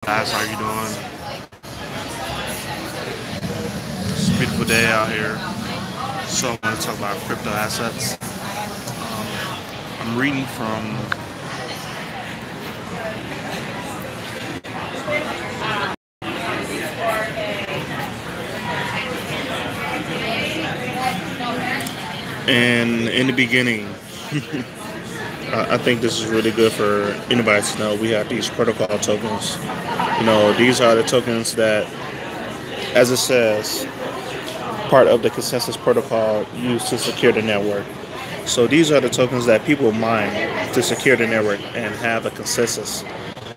Guys, how you doing? It's a beautiful day out here. So I'm going to talk about crypto assets. I'm reading from and in the beginning, I think this is really good for anybody to know. We have these protocol tokens. These are the tokens that, as it says, part of the consensus protocol used to secure the network. So these are the tokens that people mine to secure the network and have a consensus.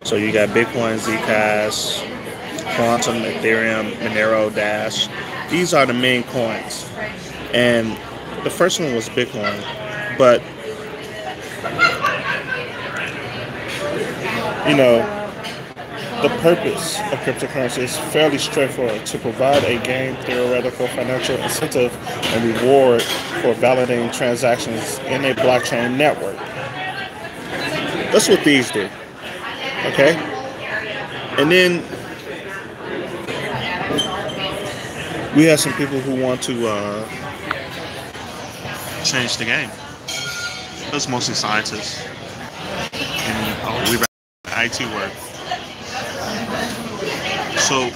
So you got Bitcoin, Zcash, Quantum, Ethereum, Monero, Dash. These are the main coins. And the first one was Bitcoin. But, the purpose of cryptocurrency is fairly straightforward: to provide a game theoretical financial incentive and reward for validating transactions in a blockchain network. That's what these do. Okay? And then we have some people who want to change the game. That's mostly scientists and we IT work. So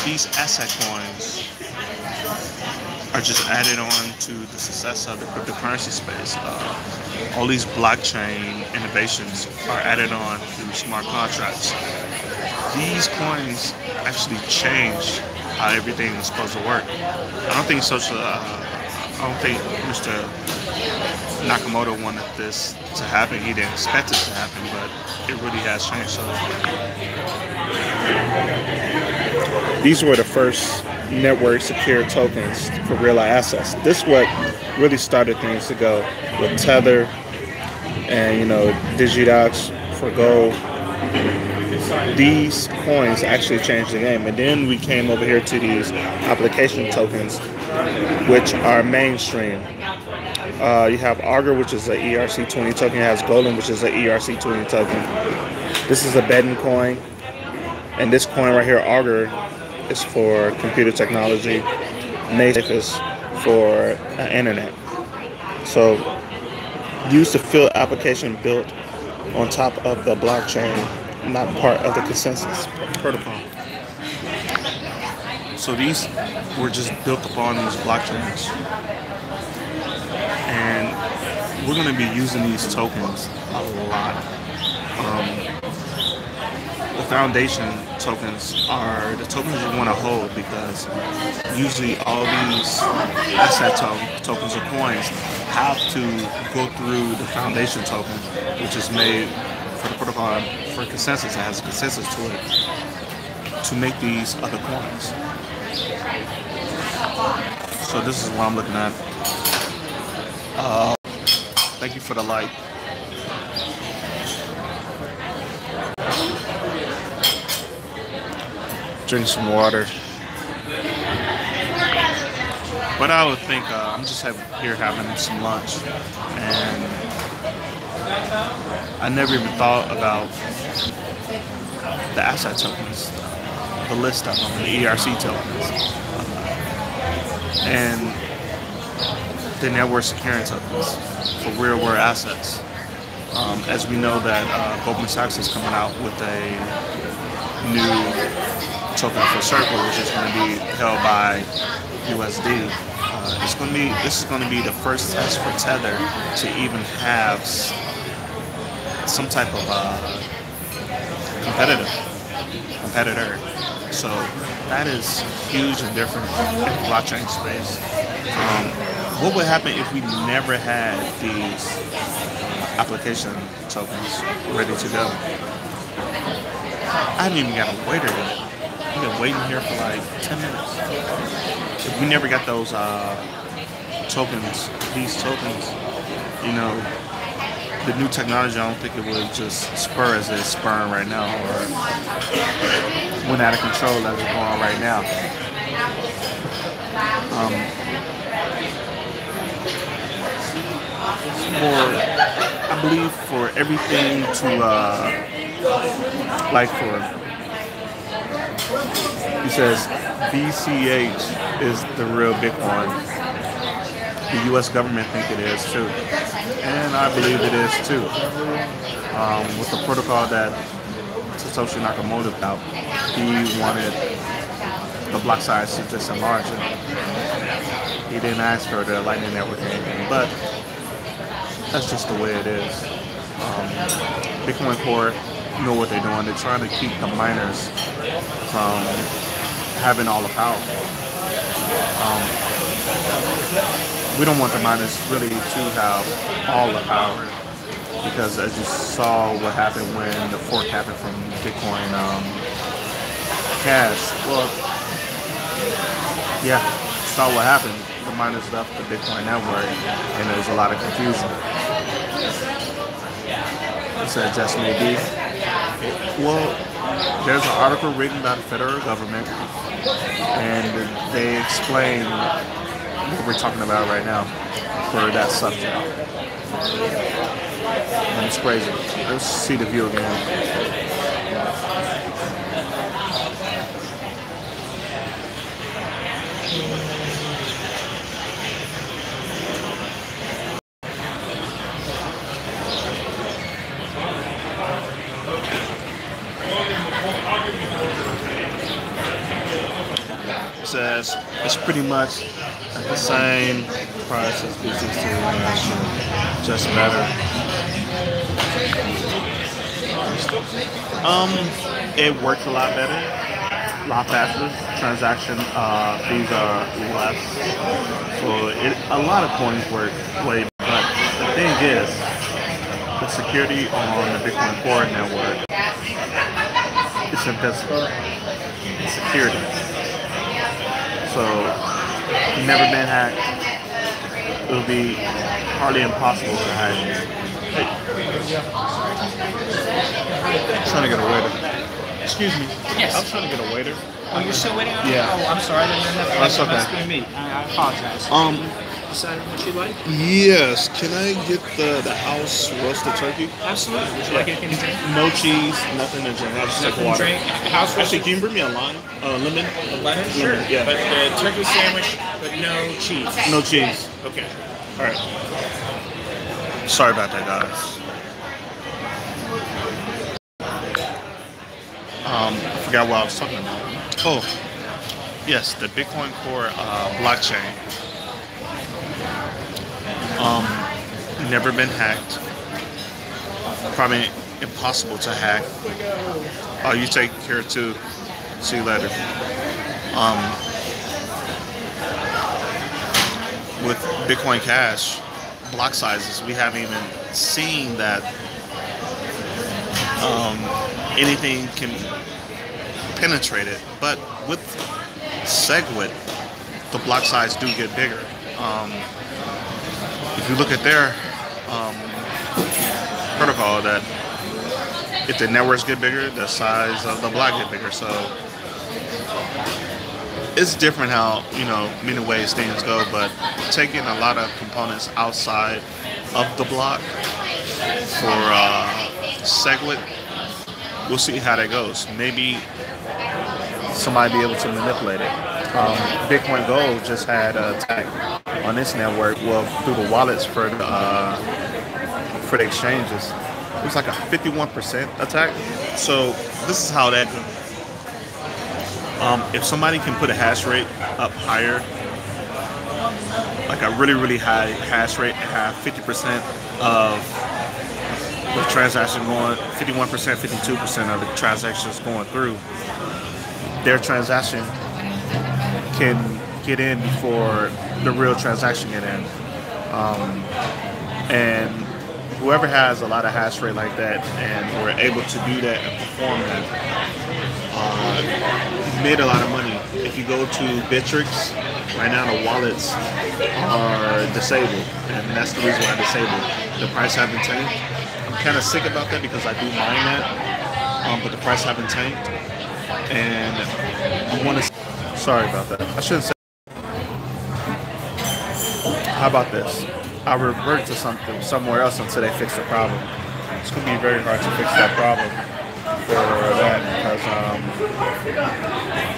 these asset coins are just added on to the success of the cryptocurrency space. All these blockchain innovations are added on through smart contracts. These coins actually change how everything is supposed to work. I don't think Mr. Nakamoto wanted this to happen. He didn't expect it to happen, but it really has changed. So these were the first network secure tokens for real assets. This is what really started things to go with Tether and Digidox for gold. These coins actually changed the game. And then we came over here to these application tokens, which are mainstream. You have Augur, which is an ERC20 token. It has Golden, which is an ERC20 token. This is a betting coin. And this coin right here, Augur, is for computer technology. Native is for internet. So use the field application built on top of the blockchain, not part of the consensus protocol. So these were just built upon these blockchains. And we're going to be using these tokens a lot. The foundation tokens are the tokens you want to hold, because usually all these asset tokens or coins have to go through the foundation token, which is made for the protocol for consensus. It has a consensus to it to make these other coins. So this is what I'm looking at. Thank you for the like. Drink some water. But I would think I'm just here having some lunch, and I never even thought about the asset tokens, the list of them, the ERC tokens, and the network security tokens for real world assets. As we know that Goldman Sachs is coming out with a new token for Circle, which is going to be held by USD. This is going to be the first test for Tether to even have some type of competitor. So that is huge and different in the blockchain space. What would happen if we never had these application tokens ready to go? I haven't even got a waiter yet. I've been waiting here for like 10 minutes. If we never got those tokens, these tokens, the new technology, I don't think it would just spur as it's spurring right now, or went out of control as it's going on right now. I'm believe for everything to like for, he says BCH is the real Bitcoin. The U.S. government think it is too, and I believe it is too. With the protocol that Satoshi Nakamoto out, he wanted the block size to just enlarge it. He didn't ask for the Lightning Network or anything, but that's just the way it is. Bitcoin Core know what they're doing. They're trying to keep the miners from having all the power. We don't want the miners really to have all the power, because as you saw what happened when the fork happened from Bitcoin Cash, well, yeah, saw what happened. The miners left the Bitcoin network, and there was a lot of confusion. It said just maybe. Well, there's an article written by the federal government, and they explain what we're talking about right now for that subject. And it's crazy. Let's see the view again. Says it's pretty much at the same price as BTC, just better. It works a lot better, a lot faster. Transaction fees are less, so a lot of coins work way. But the thing is, the security on the Bitcoin Core network is invisible. Security. So, never been hacked. It would be hardly impossible to hack. Hey. I'm trying to get a waiter. Excuse me. Yes. I'm trying to get a waiter. Oh, you're still waiting on me? Yeah. Oh, I'm sorry. I didn't know that. That's okay. That's me. I apologize. Decided what you like? Yes. Can I get the house roasted turkey? Absolutely. Would you like anything to drink? No cheese, nothing to drink. I'll just take water. Drink. House Actually, can you bring me a lime? Lemon? A lemon? Sure. Yeah. But the turkey sandwich, but no cheese. No cheese. Okay. All right. Sorry about that, guys. I forgot what I was talking about. Oh, yes, the Bitcoin Core blockchain. Never been hacked. Probably impossible to hack. Oh, you take care too. See you later. With Bitcoin Cash block sizes, we haven't even seen that anything can penetrate it. But with SegWit, the block size do get bigger. If you look at their protocol, that if the networks get bigger, the size of the block get bigger. So it's different how, many ways things go, but taking a lot of components outside of the block for SegWit, we'll see how that goes. Maybe somebody be able to manipulate it. Bitcoin Gold just had an attack on this network, well, through the wallets for the exchanges. It was like a 51% attack. So this is how that goes. If somebody can put a hash rate up higher, like a really, really high hash rate, and have 50% of the transaction going, 51%, 52% of the transactions going through, their transaction can get in before the real transaction get in. And whoever has a lot of hash rate like that and were able to do that and perform that, made a lot of money. If you go to Bittrex, right now the wallets are disabled, and that's the reason why I disabled. The price haven't tanked. I'm kind of sick about that because I do mine that, but the price haven't tanked, and I want to. Sorry about that. I shouldn't say. How about this? I'll revert to somewhere else until they fix the problem. It's going to be very hard to fix that problem for that because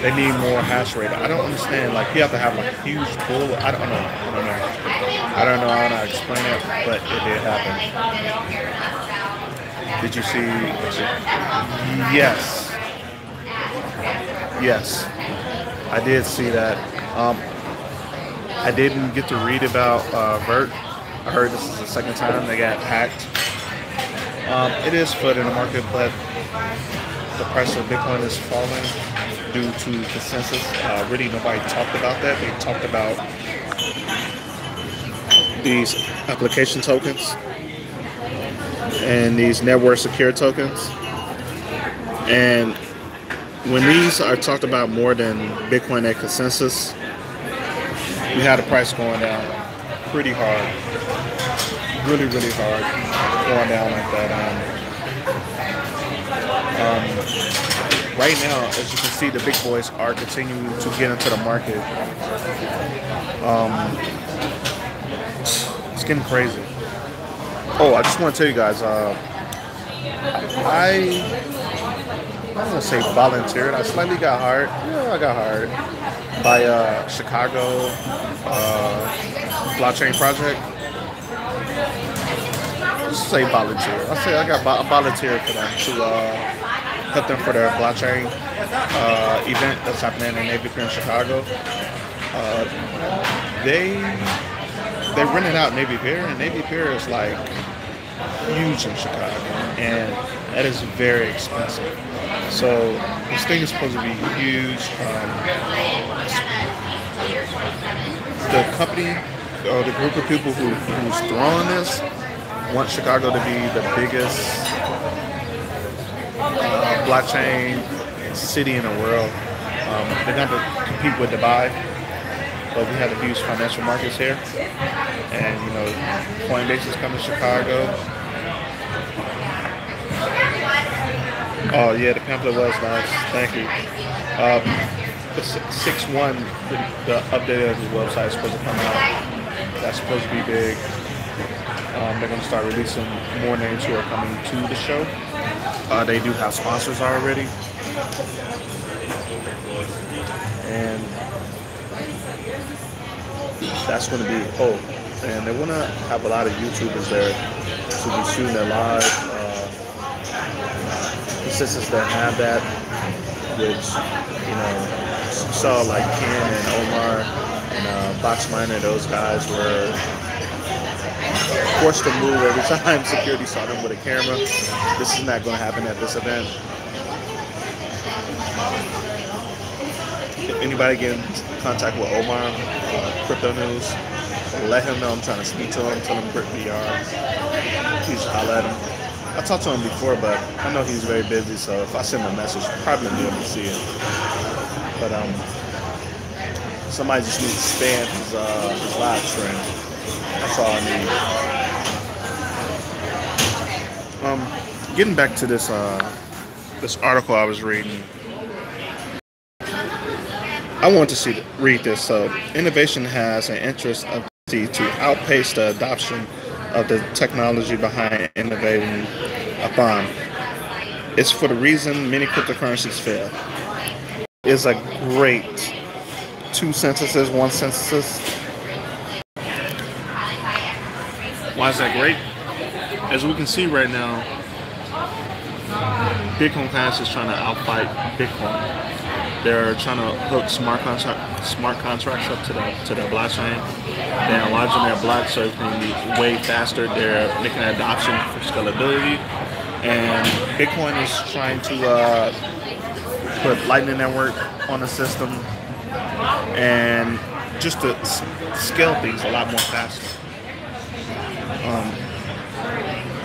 they need more hash rate. I don't understand. Like you have to have like a huge pool. I don't know. I don't know how to explain it, but it did happen. Did you see? Yes. Yes. I did see that. I didn't get to read about Vert. I heard this is the second time they got hacked. It is foot in the market, but the price of Bitcoin is falling due to consensus. Really, nobody talked about that. They talked about these application tokens and these network secure tokens. And when these are talked about more than Bitcoin at consensus, we had the price going down pretty hard. Really, really hard. Going down like that. Right now, as you can see, the big boys are continuing to get into the market. It's getting crazy. Oh, I just want to tell you guys, I'm gonna say volunteered. I slightly got hired. Yeah, I got hired by Chicago blockchain project. Just say volunteer. I say I got volunteered for them to help them for their blockchain event that's happening in Ebook in Chicago. They rented out Navy Pier, and Navy Pier is like huge in Chicago, and that is very expensive. So this thing is supposed to be huge. The company or the group of people who's throwing this want Chicago to be the biggest blockchain city in the world. They're going to compete with Dubai, but we have the huge financial markets here, and you know, Coinbase is coming to Chicago. Oh yeah, the pamphlet was nice. Thank you. The 6.1, the update of the website is supposed to come out. That's supposed to be big. They're going to start releasing more names who are coming to the show. They do have sponsors already, and that's going to be and they want to have a lot of YouTubers there to be shooting their live. Consensus that have that, which you saw like Ken and Omar and Box Miner, those guys were forced to move every time security saw them with a camera. This is not going to happen at this event. If anybody get in contact with Omar, Crypto News, let him know I'm trying to speak to him, tell him Brick VR. Please holler at him. I talked to him before, but I know he's very busy, so if I send him a message, probably be able to see it. But somebody just needs to spam his live stream. That's all I need. Getting back to this this article I was reading, I want to read this. So, innovation has an interest of to outpace the adoption of the technology behind innovating upon. It's for the reason many cryptocurrencies fail. It's a great two sentences, one sentence. Why is that great? As we can see right now, Bitcoin Cash is trying to outfight Bitcoin. They're trying to hook smart contracts up to the blockchain. They're enlarging their block so it can be way faster. They're making an adoption for scalability. And Bitcoin is trying to put Lightning Network on the system and just to scale things a lot more faster.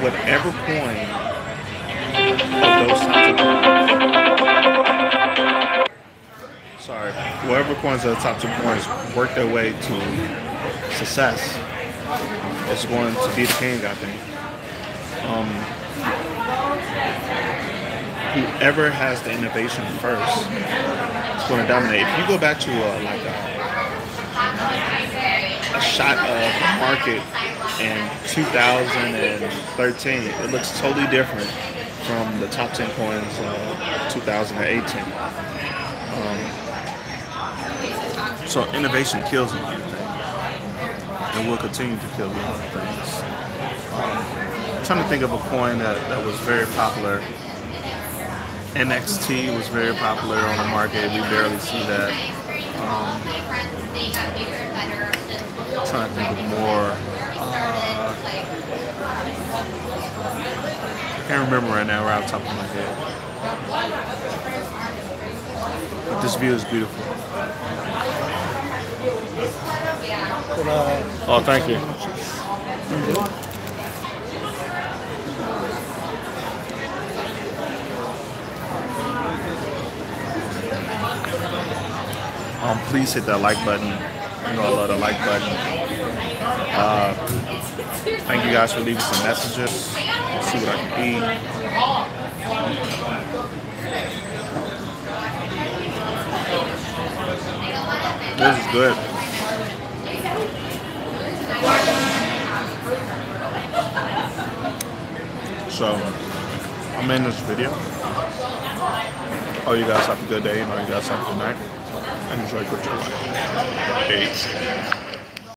Whatever coin of those types of whatever coins of the top 2 coins work their way to success, it's going to be the king, I think. Whoever has the innovation first is going to dominate. If you go back to a shot of the market in 2013. It looks totally different from the top 10 coins 2018. So innovation kills a lot of things, and will continue to kill a lot of things. I'm trying to think of a coin that was very popular. NXT was very popular on the market. We barely see that. I'm trying to think of more. I can't remember right now right off the top of my head. But this view is beautiful. Oh, thank you. Please hit that like button. You know I love the like button. Thank you guys for leaving some messages. Let's see what I can eat. This is good. So, I'm in this video. Oh, you guys have a good day. You guys have a good night. And enjoy Crypto Life. Peace.